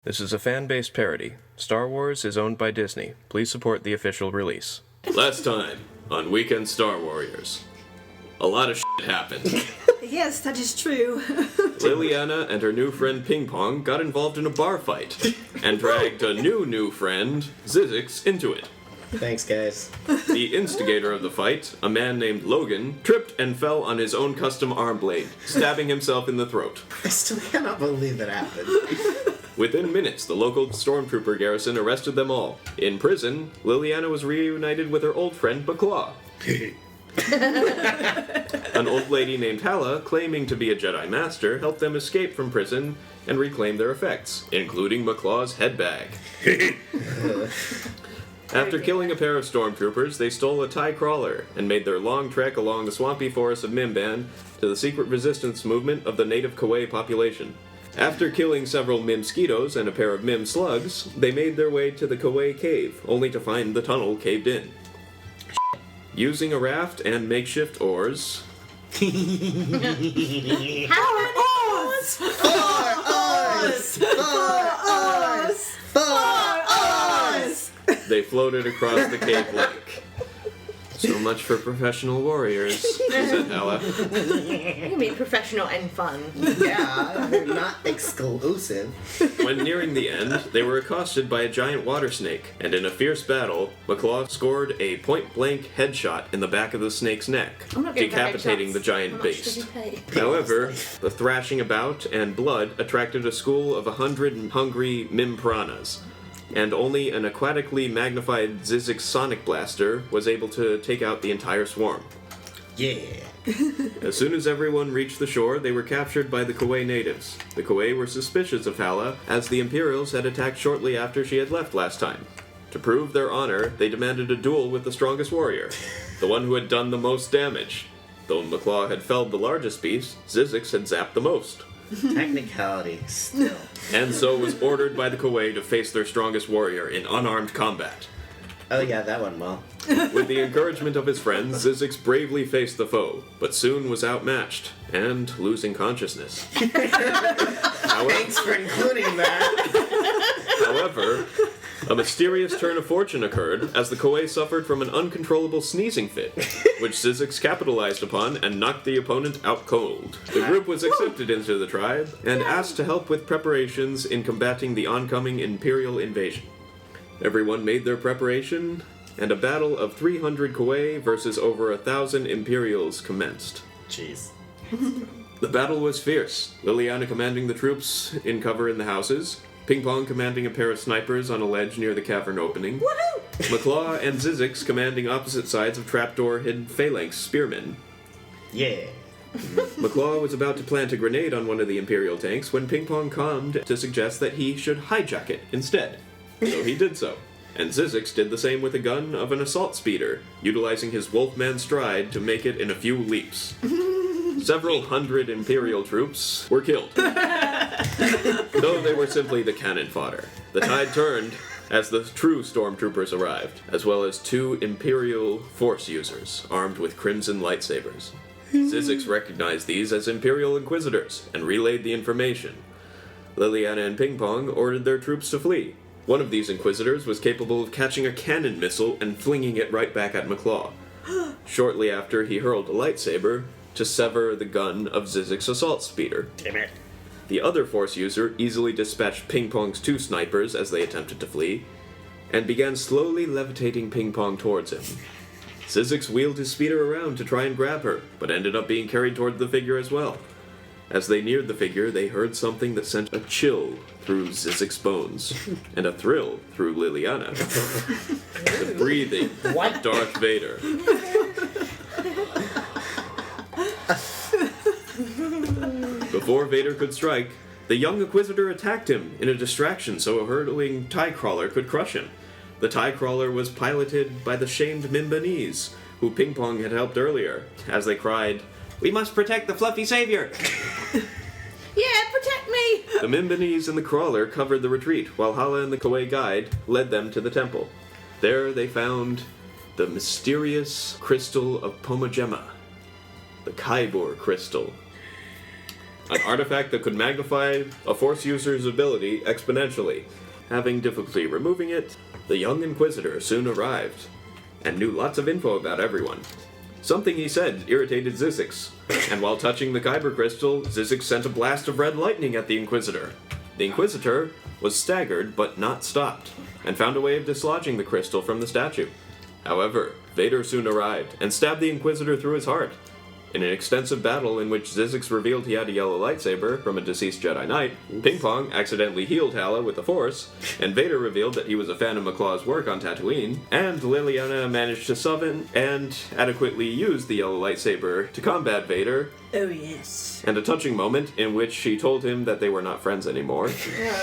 This is a fan-based parody. Star Wars is owned by Disney. Please support the official release. Last time on Weekend Star Warriors, a lot of shit happened. Yes, that is true. Liliana and her new friend Ping Pong got involved in a bar fight and dragged a new friend, Zizix, into it. Thanks, guys. The instigator of the fight, a man named Logan, tripped and fell on his own custom arm blade, stabbing himself in the throat. I still cannot believe that happened. Within minutes, the local stormtrooper garrison arrested them all. In prison, Liliana was reunited with her old friend Maklaw. An old lady named Hala, claiming to be a Jedi Master, helped them escape from prison and reclaim their effects, including Maklaw's head bag. After killing a pair of stormtroopers, they stole a TIE crawler and made their long trek along the swampy forest of Mimban to the secret resistance movement of the native Kawaii population. After killing several Mimsquitos and a pair of Mim slugs, they made their way to the Kawaii cave, only to find the tunnel caved in. Using a raft and makeshift oars... How oars? For oars! They floated across the cave lake. So much for professional warriors, said Hala. You mean professional and fun. Yeah, not exclusive. When nearing the end, they were accosted by a giant water snake, and in a fierce battle, Maklaw scored a point-blank headshot in the back of the snake's neck, I'm not getting decapitating the giant beast. However, the thrashing about and blood attracted a school of 100 hungry Mim piranhas, and only an aquatically magnified Zizix sonic blaster was able to take out the entire swarm. Yeah. As soon as everyone reached the shore, they were captured by the Kawaii natives. The Kawaii were suspicious of Hala, as the Imperials had attacked shortly after she had left last time. To prove their honor, they demanded a duel with the strongest warrior, the one who had done the most damage. Though Maklaw had felled the largest beast, Zizix had zapped the most. Technicality, still. And so was ordered by the Kawaii to face their strongest warrior in unarmed combat. Oh yeah, that went well. With the encouragement of his friends, Zizix bravely faced the foe, but soon was outmatched, and losing consciousness. Thanks for including that. However, a mysterious turn of fortune occurred as the Kawaii suffered from an uncontrollable sneezing fit, which Zizix capitalized upon and knocked the opponent out cold. The group was accepted into the tribe and asked to help with preparations in combating the oncoming Imperial invasion. Everyone made their preparation, and a battle of 300 Kawaii versus over 1,000 Imperials commenced. Jeez. The battle was fierce, Liliana commanding the troops in cover in the houses, Ping Pong commanding a pair of snipers on a ledge near the cavern opening, Maklaw and Zizix commanding opposite sides of trapdoor-hidden phalanx spearmen. Yeah. Maklaw was about to plant a grenade on one of the Imperial tanks when Ping Pong calmed to suggest that he should hijack it instead. So he did so. And Zizix did the same with a gun of an assault speeder, utilizing his Wolfman stride to make it in a few leaps. Several hundred Imperial troops were killed. Though they were simply the cannon fodder. The tide turned as the true stormtroopers arrived, as well as 2 Imperial Force users, armed with crimson lightsabers. Zizix recognized these as Imperial Inquisitors, and relayed the information. Liliana and Ping Pong ordered their troops to flee. One of these Inquisitors was capable of catching a cannon missile and flinging it right back at Maklaw. Shortly after, he hurled a lightsaber to sever the gun of Zizix's assault speeder. Damn it. The other Force user easily dispatched Ping Pong's 2 snipers as they attempted to flee, and began slowly levitating Ping Pong towards him. Zizix wheeled his speeder around to try and grab her, but ended up being carried toward the figure as well. As they neared the figure, they heard something that sent a chill through Zizix's bones, and a thrill through Liliana. The breathing of Darth Vader. Before Vader could strike, the young Inquisitor attacked him in a distraction so a hurtling TIE crawler could crush him. The TIE crawler was piloted by the shamed Mimbanese, who Ping Pong had helped earlier, as they cried, "We must protect the fluffy savior!" Yeah, protect me! The Mimbanese and the crawler covered the retreat, while Hala and the Kawaii guide led them to the temple. There they found the mysterious crystal of Pomegema, the Kaibor crystal. an artifact that could magnify a Force user's ability exponentially. Having difficulty removing it, the young Inquisitor soon arrived, and knew lots of info about everyone. Something he said irritated Zizix, and while touching the Kyber crystal, Zizix sent a blast of red lightning at the Inquisitor. The Inquisitor was staggered but not stopped, and found a way of dislodging the crystal from the statue. However, Vader soon arrived, and stabbed the Inquisitor through his heart. In an extensive battle in which Zizix revealed he had a yellow lightsaber from a deceased Jedi Knight, Ping Pong accidentally healed Hala with the Force, and Vader revealed that he was a fan of Maklaw's work on Tatooine, and Liliana managed to summon and adequately use the yellow lightsaber to combat Vader, Oh, yes. and a touching moment in which she told him that they were not friends anymore,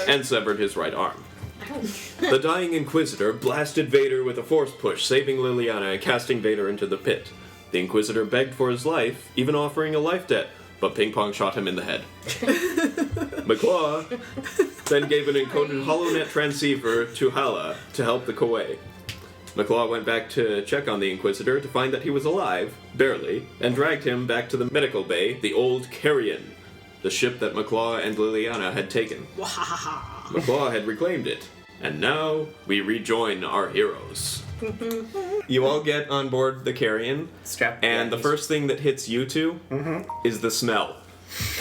and severed his right arm. The dying Inquisitor blasted Vader with a Force push, saving Liliana and casting Vader into the pit. The Inquisitor begged for his life, even offering a life debt, but Ping Pong shot him in the head. Maklaw then gave an encoded HoloNet transceiver to Hala to help the Kowei. Maklaw went back to check on the Inquisitor to find that he was alive, barely, and dragged him back to the medical bay, the old Carrion, the ship that Maklaw and Liliana had taken. Maklaw had reclaimed it, and now we rejoin our heroes. You all get on board the Carrion, Strap. and the first thing that hits you two is the smell.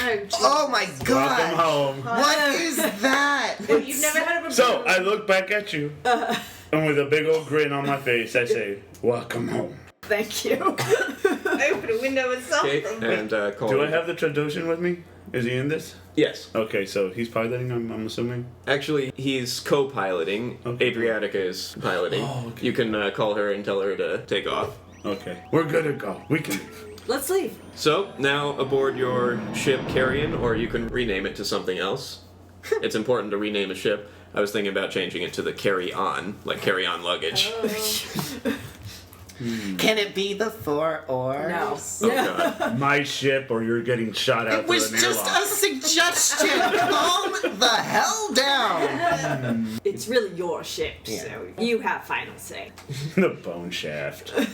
Oh, geez. Oh my Welcome god! home. What is that? You've never heard of a So I look back at you, and with a big old grin on my face, I say, "Welcome home." Thank you. open a window and Okay, something. and call Do I have the Trandoshan with me? Is he in this? Yes. Okay, so he's piloting. I'm assuming. Actually, he's co-piloting. Okay. Adriatica is piloting. Oh, okay. You can call her and tell her to take off. Okay, we're good to go. We can leave. Let's leave. So, now aboard your ship Carrion, or you can rename it to something else. It's important to rename a ship. I was thinking about changing it to the Carry-On, like carry-on luggage. Can it be the 4 oars? No. Oh god. My ship, or you're getting shot out It was through an just airlock. a suggestion. Calm the hell down. It's really your ship, Yeah. so you have final say. The bone shaft. Yes.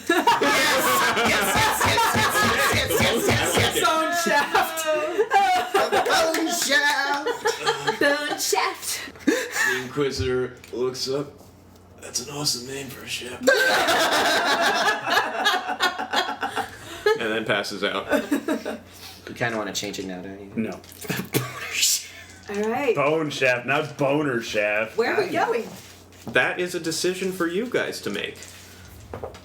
Bone shaft. Bone shaft. Bone shaft. The Inquisitor looks up. That's an awesome name for a ship. And then passes out. You kind of want to change it now, don't you? No. All right. Bone shaft, not boner shaft. Where are we going? That is a decision for you guys to make.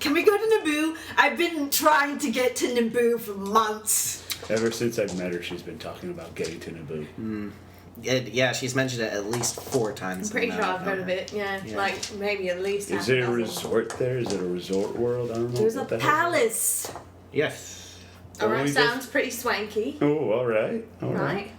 Can we go to Naboo? I've been trying to get to Naboo for months. Ever since I've met her, she's been talking about getting to Naboo. Yeah, she's mentioned it at least 4 times. I'm pretty sure I've heard of it. Yeah, Yeah. like maybe at least. Is half it a dozen. resort there? Is it a resort world? I don't know. There's a what the hell. palace. Yes. Alright, Only sounds pretty swanky, Oh, all right. All right. right?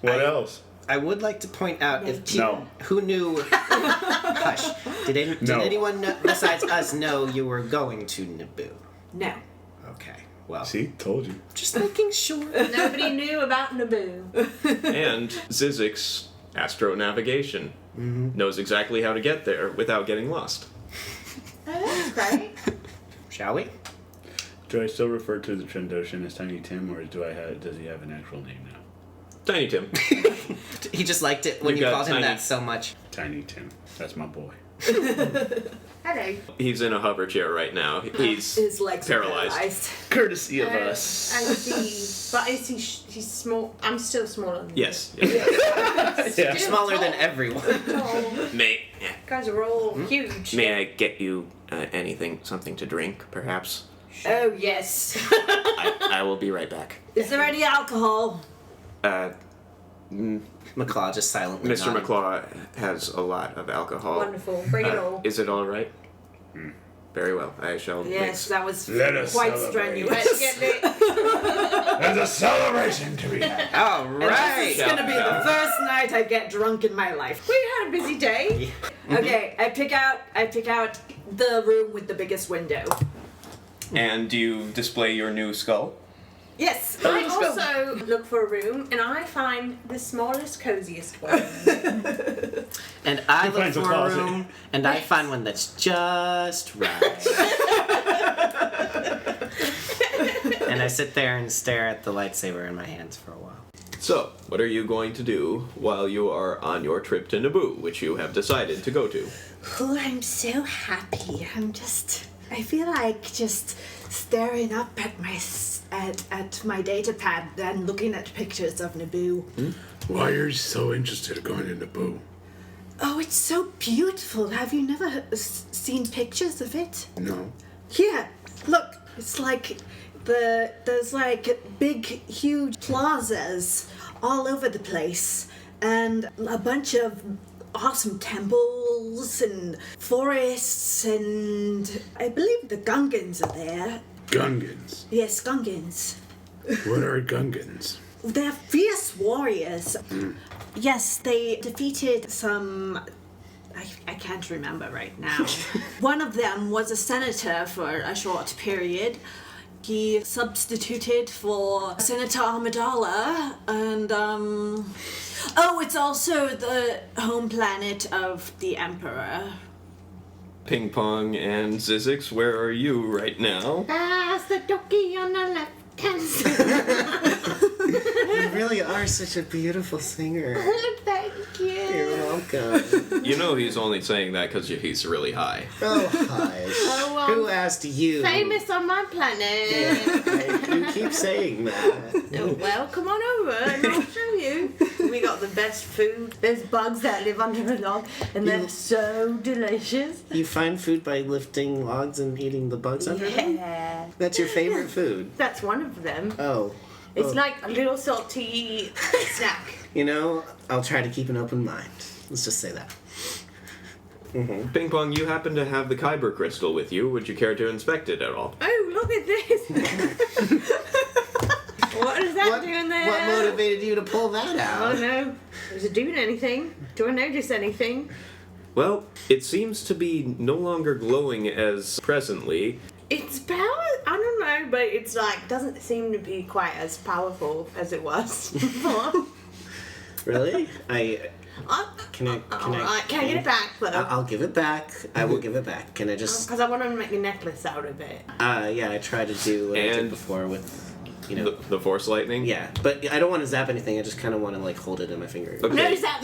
What else? I would like to point out if No. who knew. Hush. Did No. anyone besides us know you were going to Naboo? No. Okay. Well, See, told you. just making sure. Nobody knew about Naboo. And Zizix, astronavigation, knows exactly how to get there without getting lost. Oh, that's great. Shall we? Do I still refer to the Trandoshan as Tiny Tim, or does he have an actual name now? Tiny Tim. He just liked it when You you got called him Tiny. that so much. Tiny Tim. That's my boy. Hello. He's in a hover chair right now. He's His legs are paralyzed. Courtesy of I us. see. But is he? He's small. I'm still smaller than Yes. Yeah. You're smaller than everyone. Tall. May Guys are all huge. May I get you anything, something to drink, perhaps? Oh, yes. I will be right back. Is there any alcohol? Maklaw just silently Mr. nodded. Maklaw has a lot of alcohol. Wonderful. Bring it all. Is it all right? Very well. I shall Yes, mix. that was Let us quite celebrate. strenuous. Let's get it. There's a celebration to be had. All And right. this is gonna be the first night I get drunk in my life. We had a busy day. Okay, I pick out the room with the biggest window. And do you display your new skull? Yes. I let's go. also look for a room and I find the smallest, coziest one. And I He look finds a for a closet. room, and I find one that's just right. And I sit there and stare at the lightsaber in my hands for a while. So, what are you going to do while you are on your trip to Naboo, which you have decided to go to? Oh, I'm so happy. I feel like just staring up at my data pad and looking at pictures of Naboo. Why are you so interested in going to Naboo? Oh, it's so beautiful. Have you never seen pictures of it? No. Yeah, look, it's like there's like big, huge plazas all over the place, and a bunch of awesome temples and forests, and I believe the Gungans are there. Gungans? Yes, Gungans. What are Gungans? They're fierce warriors. Yes, they defeated some... I can't remember right now. One of them was a senator for a short period. He substituted for Senator Amidala, and oh, it's also the home planet of the Emperor. Ping Pong and Zizix, where are you right now? That's the doggy on the left-hand side. You really are such a beautiful singer. Thank you. You're welcome. You know he's only saying that because he's really high. Oh, hush. Oh, Who asked you? Famous on my planet. You keep saying that. Oh, well, come on over and I'll show you. We got the best food. There's bugs that live under a log, and they're so delicious. You find food by lifting logs and eating the bugs under them? Yeah. That's your favorite food? That's one of them. Oh. It's Oh. like a little salty snack. You know, I'll try to keep an open mind. Let's just say that. Ping Pong, you happen to have the Kyber crystal with you. Would you care to inspect it at all? Oh, look at this. What is that doing there? What motivated you to pull that Oh out? no. Is it doing anything? Do I notice anything? Well, it seems to be no longer glowing as presently. It's power. I don't know, but it's like doesn't seem to be quite as powerful as it was before. Really? Can I Alright, can I get it back though? I'll give it back. I will give it back. Can I just... Because I want to make a necklace out of it. yeah, I tried to do what I did And- before with, you know... The Force Lightning? Yeah, but I don't want to zap anything. I just kind of want to, like, hold it in my finger. Okay. No, zap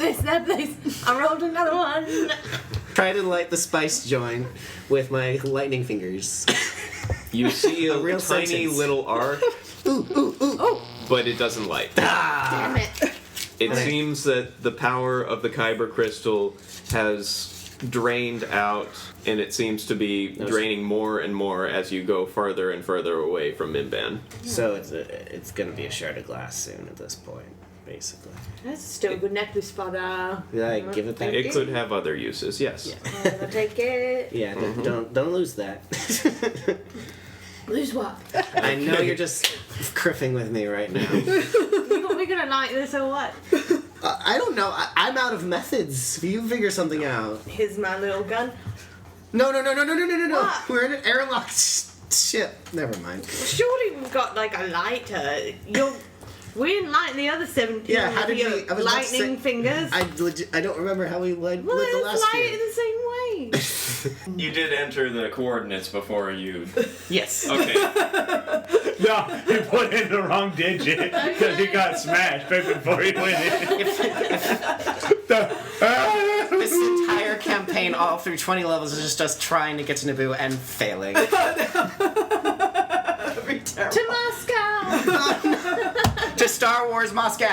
this. I rolled another one. Try to light the spice joint with my lightning fingers. You see a real tiny sentence. little arc, but it doesn't light. Damn it. It seems that the power of the Kyber crystal has drained out, and it seems to be draining more and more as you go farther and further away from Mimban. So it's going to be a shard of glass soon at this point, basically. That's still a good necklace for Did I give it back? It could have other uses, yes. I'll take it. Yeah, don't lose that. Lose what? I know you're just criffing with me right now. You want me gonna like this or what? I don't know. I'm out of methods. You figure something out. Here's my little gun. No. What? We're in an airlocked ship. Never mind. Surely we've got like a lighter. We didn't light the other 17 Yeah, how with did your we? I was about to say- lightning fingers. I don't remember how we lit Well, the let's last light year. it the same way. You did enter the coordinates before you... Yes. Okay. No, he put in the wrong digit because he got smashed right before he went in. This entire campaign, all through 20 levels, is just us trying to get to Naboo and failing. To Moscow. To Star Wars Moscow.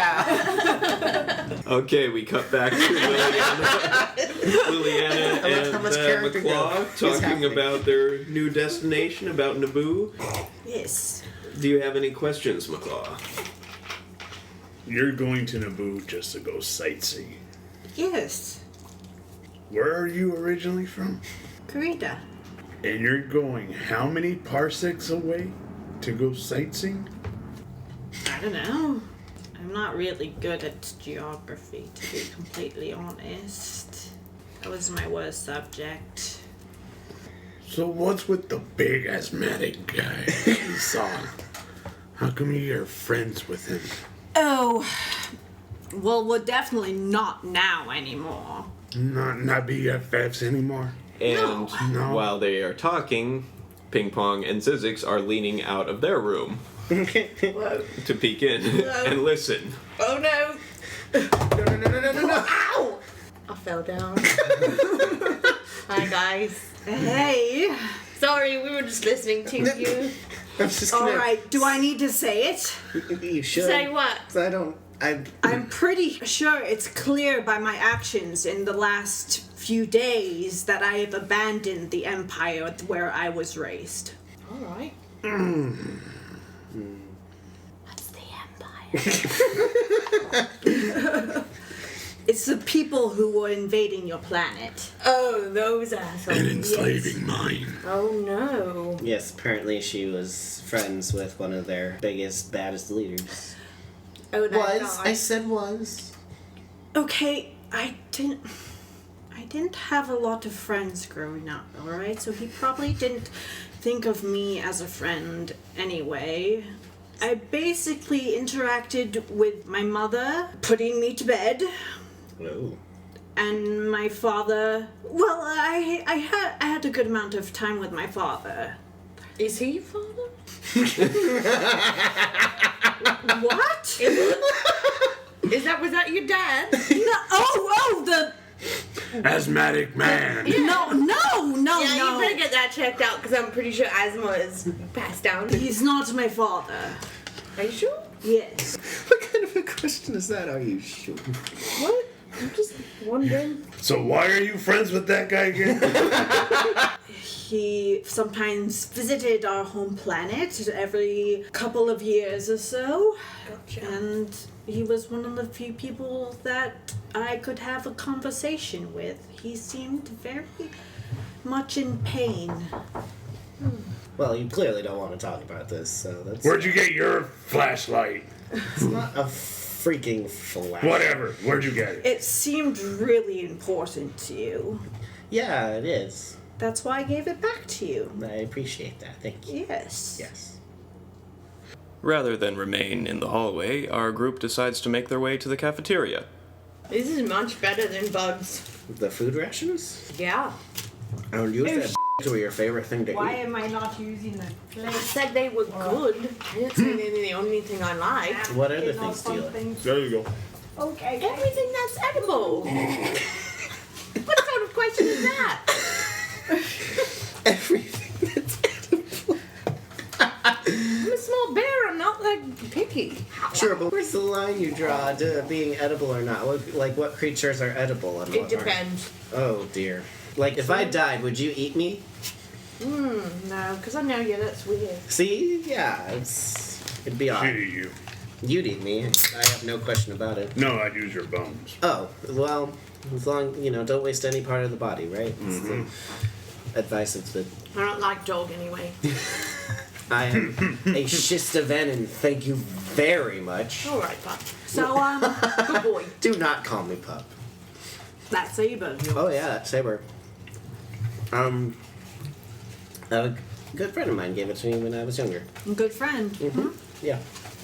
Okay, we cut back to Liliana I love how and much character Maklaw growth is talking happening. about their new destination, about Naboo. Yes. Do you have any questions, Maklaw? You're going to Naboo just to go sightseeing. Yes. Where are you originally from? Karita. And you're going how many parsecs away to go sightseeing? I don't know. I'm not really good at geography, to be completely honest. That was my worst subject. So what's with the big asthmatic guy you saw? How come you're friends with him? Oh, well, we're definitely not now anymore. Not BFFs anymore? And No. while they are talking, Ping Pong and Zizix are leaning out of their room. Whoa. to peek in and listen. Oh no! No. Ow! I fell down. Hi guys. Hey. Sorry, we were just listening to you. I'm just All gonna... right. Do I need to say it? You should. Say what? I'm pretty sure it's clear by my actions in the last few days that I have abandoned the empire where I was raised. All right. What's the empire? It's the people who were invading your planet. Oh, those assholes. And enslaving mine. Oh no. Yes, apparently she was friends with one of their biggest, baddest leaders. Oh, that Was. I said was. Okay, I didn't have a lot of friends growing up, alright? So he probably didn't think of me as a friend anyway. I basically interacted with my mother, putting me to bed, Oh. and my father. Well, I had a good amount of time with my father. Is he your father? What? Was that your dad? No, the Asthmatic man. no, Yeah, you better no. get that checked out because I'm pretty sure asthma is passed down. He's not my father. Are you sure? Yes. What kind of a question is that? Are you sure? What? I'm just wondering. So why are you friends with that guy again? He sometimes visited our home planet every couple of years or so. Gotcha. And he was one of the few people that I could have a conversation with. He seemed very much in pain. Well, you clearly don't want to talk about this, so that's... Where'd you get your flashlight? It's not a freaking flash. Whatever. Where'd you get it? It seemed really important to you. Yeah, it is. That's why I gave it back to you. I appreciate that. Thank you. Yes. Yes. Rather than remain in the hallway, our group decides to make their way to the cafeteria. This is much better than bugs. The food rations? Yeah. Oh, you said were your favorite thing to Why eat. am I not using the I plate? said they were good. I didn't say they were the only thing I liked. What other things do you like? There you go. Okay. Everything that's edible. What sort of question is that? Everything that's edible. I'm a small bear. I'm not like picky. Sure, but where's the line you draw to being edible or not? What creatures are edible and It what aren't? depends. Oh, dear. Like, if I died, would you eat me? No, because I know you. That's weird. See? Yeah, it'd be odd. She'd eat you. You'd eat me. I have no question about it. No, I'd use your bones. Oh, well, as long, don't waste any part of the body, right? It's the advice of the... I don't like dog anyway. I am a Shistavenin, thank you very much. All right, pup. So, Good boy. Do not call me pup. that's Saber. Oh, yeah, that's Saber. A good friend of mine gave it to me when I was younger. Good friend. Yeah.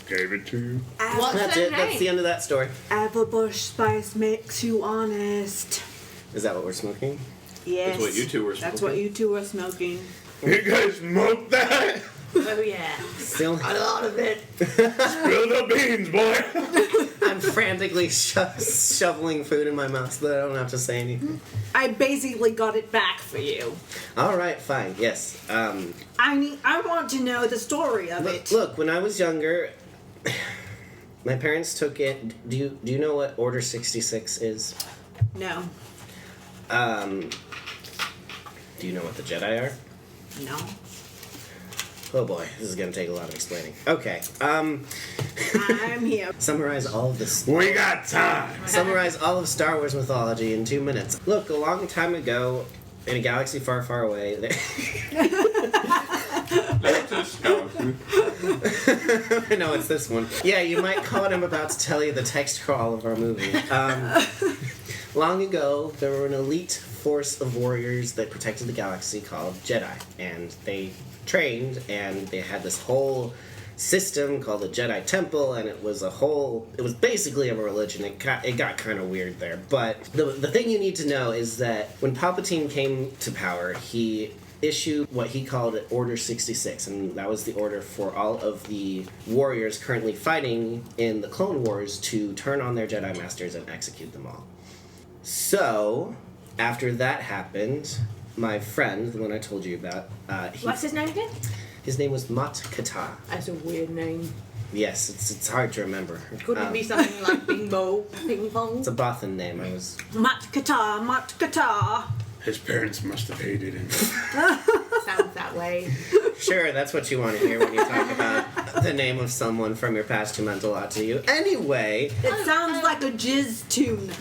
Gave it to you. What's That's their it. That's the name? end of that story. Everbush spice makes you honest. Is that what we're smoking? Yes. That's what you two were That's smoking. what you two were smoking. You guys smoked that? Oh yeah. Still, A lot of it. Spill the beans, boy. I'm frantically shoveling food in my mouth so that I don't have to say anything. I basically got it back for you. All right, fine. Yes. I want to know the story of it. Look, when I was younger, my parents took it. Do you know what Order 66 is? No. Do you know what the Jedi are? No. Oh boy, this is gonna take a lot of explaining. Okay. I'm here. Summarize all of this. We got time. Summarize all of Star Wars mythology in 2 minutes. Look, a long time ago, in a galaxy far, far away, no, it's this one. Yeah, you might call what I'm about to tell you the text crawl of our movie. Long ago, there were an elite force of warriors that protected the galaxy called Jedi, and they trained, and they had this whole system called the Jedi Temple, and it was basically a religion. It got kind of weird there, but the thing you need to know is that when Palpatine came to power, he issue what he called Order 66, and that was the order for all of the warriors currently fighting in the Clone Wars to turn on their Jedi Masters and execute them all. So, after that happened, my friend, the one I told you about, What's his name again? his name was Mat Kata. That's a weird name. Yes, it's hard to remember. Couldn't it be something like Bing Pong? It's a Bothan name. I was Matkata. His parents must have hated him. Sounds that way. sure that's what you want to hear when you talk about the name of someone from your past who meant a lot to you. Anyway, It sounds like a jizz tune.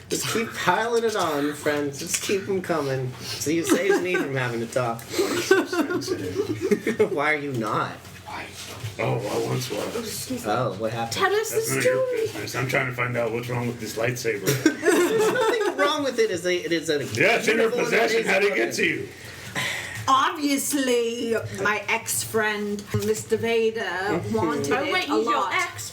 just keep piling it on, friends. Just keep them coming. So you saves me from having to talk. Sensitive. Why are you not? Oh, I once was. Oh, what happened? Tell us the That's none of your story. business. I'm trying to find out what's wrong with this lightsaber. There's nothing wrong with it. It is a Yeah, it's in your beautiful and possession. How did it amazing get to you? Obviously, my ex-friend, Mr. Vader, wanted Oh wait, it a he's your lot. ex.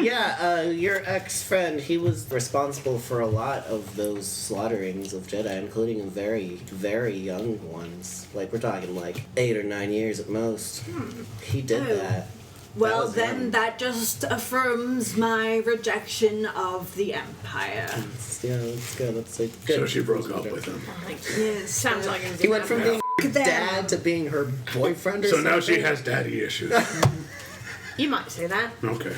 Yeah, your ex-friend, he was responsible for a lot of those slaughterings of Jedi, including very, very young ones. Like, we're talking like 8 or 9 years at most. He did Oh. that. Well, That was then him. that just affirms my rejection of the Empire. Yeah, that's good. That's a good. So she broke up with him. Yes. Sounds like it. He went from being her Them. dad to being her boyfriend or So something. now she has daddy issues. You might say that. Okay.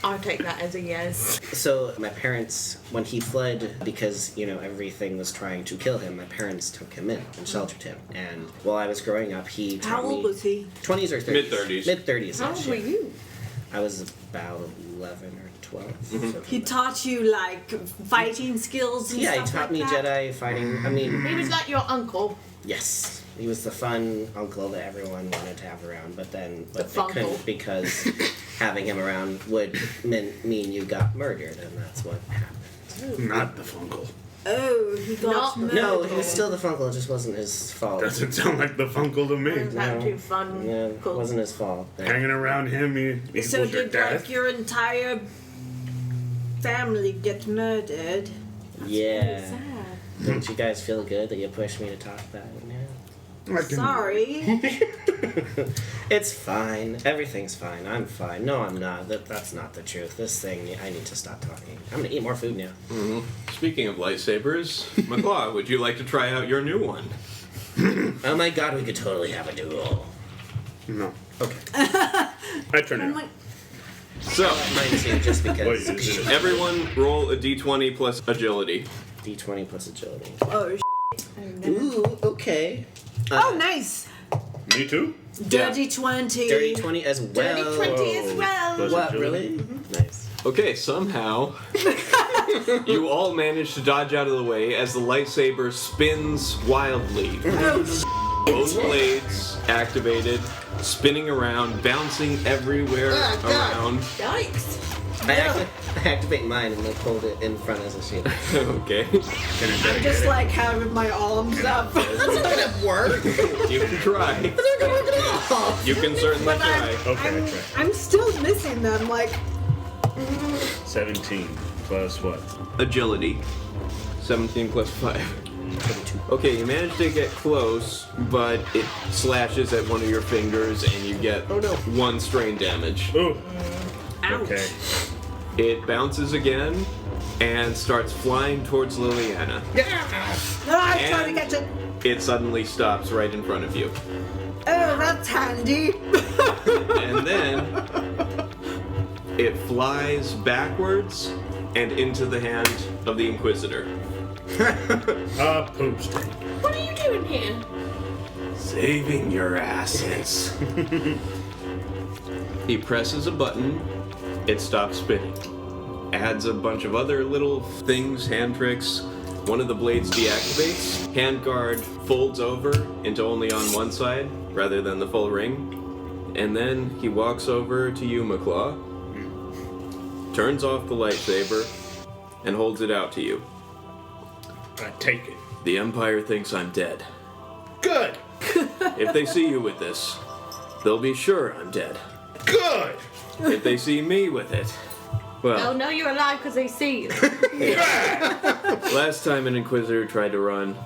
I'll take that as a yes. So my parents, when he fled, because everything was trying to kill him, my parents took him in and sheltered him. And while I was growing up, he How taught old me was he? 20s or 30s. Mid-30s. Mid-30s. How old were you? I was about 11 or 12. something He like taught you like fighting skills and that. Yeah, he stuff taught like me that? Jedi fighting. I mean, He was like your uncle. yes. He was the fun uncle that everyone wanted to have around, but they funkle. couldn't because having him around would mean you got murdered, and that's what happened. Not the Funkle. Oh, he got Not- murdered. No, he was still the Funkle, it just wasn't his fault. Doesn't sound like the Funkle to me. That too fun. Yeah, it Cool. wasn't his fault. Hanging around him equals So your did death. like your entire family get murdered? Yeah. Sad. Don't you guys feel good that you pushed me to talk about it now? I can- Sorry. It's fine. Everything's fine. I'm fine. No, I'm not. That's not the truth. This thing, I need to stop talking. I'm gonna eat more food now. Speaking of lightsabers, Maklaw, would you like to try out your new one? Oh my god, we could totally have a duel. No. Okay. I turn Oh it. my- So, Mine too, just Wait, because. is it? everyone roll a d20 plus agility. D20 plus agility. Oh, Ooh, okay. oh, nice. Me too? Dirty 20. Dirty 20 as well. Dirty 20 as well. Plus What, agility. really? Nice. Okay, somehow you all manage to dodge out of the way as the lightsaber spins wildly. Both blades activated, spinning around, bouncing everywhere Ah, God. around. Yikes. I activate mine and then hold it in front as a shield. Okay, Can it I'm just like having my arms up. That's not gonna work. you can try. That's not gonna work at all. You can certainly But try. Okay, I try. I'm still missing them. Like, 17 plus what? Agility. 17 plus 5. Okay, you manage to get close, but it slashes at one of your fingers and you get Oh, no. 1 strain damage. Oh, ouch. okay. It bounces again and starts flying towards Liliana. Ah, I'm trying to And- get it. It suddenly stops right in front of you. Oh, that's handy. And then it flies backwards and into the hand of the Inquisitor. Poop string. What are you doing here? Saving your asses. He presses a button, it stops spinning. Adds a bunch of other little things, hand tricks. One of the blades deactivates. Handguard folds over into only on one side rather than the full ring. And then he walks over to you, Maklaw, turns off the lightsaber, and holds it out to you. I take it. The Empire thinks I'm dead. Good. If they see you with this, they'll be sure I'm dead. Good. If they see me with it, They'll Well, know you're alive because they see you. last time an Inquisitor tried to run,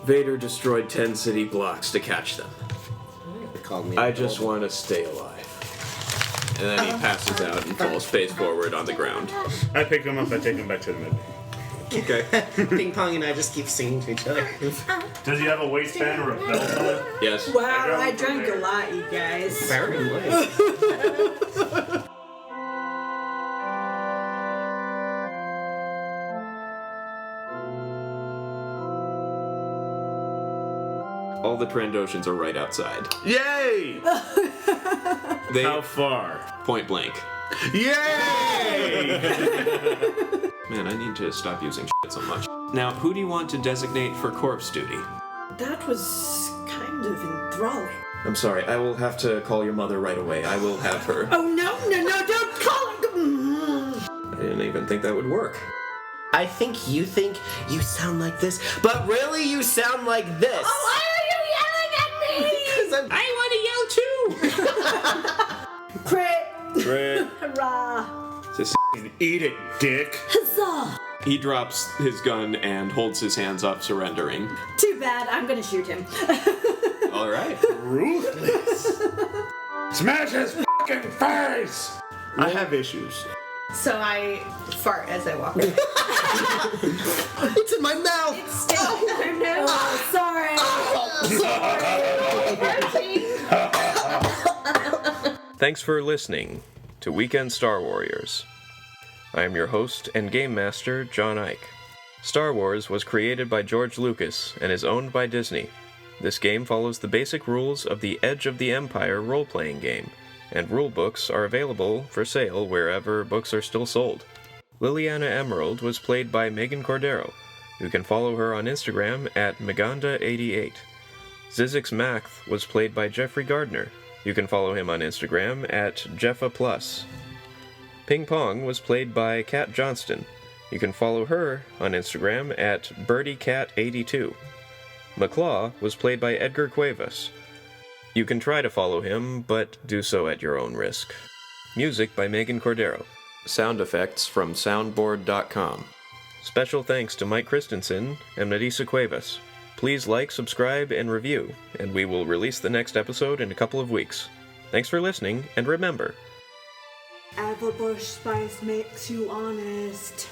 Vader destroyed 10 city blocks to catch them. They called me. I just want to stay alive. And then he passes out and falls face forward on the ground. I pick him up, I take him back to the med. Okay. Ping Pong and I just keep singing to each other. Does he have a waistband or a belt on it? Yes. Wow, I drank a lot, you guys. Very nice. All the Trandoshans are right outside. Yay! They How far? point blank. Yay! Man, I need to stop using shit so much. Now, who do you want to designate for corpse duty? That was kind of enthralling. I'm sorry, I will have to call your mother right away. I will have her. Oh, no, don't call it. I didn't even think that would work. I think you sound like this, but really you sound like this. Oh, why are you yelling at me? Because I want to yell too. Crit. Crit. Hurrah. Just Eat it, dick. Huzzah. he drops his gun and holds his hands up, surrendering. Too bad, I'm gonna shoot him. All right. Ruthless. Smash his fucking face! I have issues. So I fart as I walk away. It's in my mouth. Sorry. Thanks for listening to Weekend Star Warriors. I am your host and game master, John Ike. Star Wars was created by George Lucas and is owned by Disney. This game follows the basic rules of the Edge of the Empire role-playing game, and rulebooks are available for sale wherever books are still sold. Liliana Emerald was played by Megan Cordero. You can follow her on Instagram at Maganda88. Zizix Math was played by Jeffrey Gardner. You can follow him on Instagram at JeffaPlus. Ping Pong was played by Kat Johnston. You can follow her on Instagram at BirdieCat82. Maklaw was played by Edgar Cuevas. You can try to follow him, but do so at your own risk. Music by Megan Cordero. Sound effects from soundboard.com. Special thanks to Mike Christensen and Nadisa Cuevas. Please like, subscribe, and review, and we will release the next episode in a couple of weeks. Thanks for listening, and remember, Apple bush spice makes you honest.